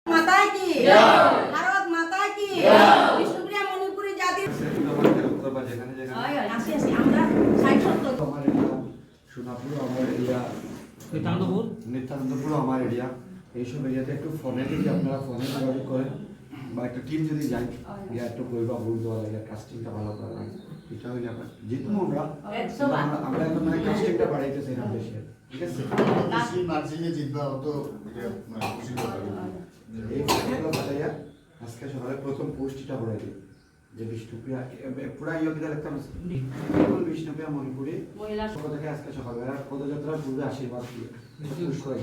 माता की भारत माता की বিষ্ণুপ্রিয়া মণিপুরি জাতি আসি আসি আমরা 60 আমার এরিয়া সোনাপুর আমার এরিয়া নিত্যানন্দপুর আমার এরিয়া এইসব এরিয়াতে একটু ফোনে যদি আপনারা ফোনে যোগাযোগ করেন বা একটা টিম যদি যায় গিয়ে একটু কইবা ভুল দেওয়া লাগে কাস্টিংটা ভালো করা লাগে এটা হইলে আপনার যেহেতু আমরা এখন মানে কাস্টিংটা বাড়াইতেছি না বেশি ঠিক আছে বেশি মার্জিনে জিতবা তো খুশি হবে এই ফটোগুলো বাতাইয়া আজকে সকালে প্রথম পোস্টটা বলে দিই যে বিষ্ণুপ্রিয়া পুরা ইয়োগিতা লিখতাম বিষ্ণুপ্রিয়া মণিপুরি মহিলা সকাল থেকে আজকে সকালবেলা পদযাত্রার পূর্বে আশীর্বাদ দিয়ে পুশ করে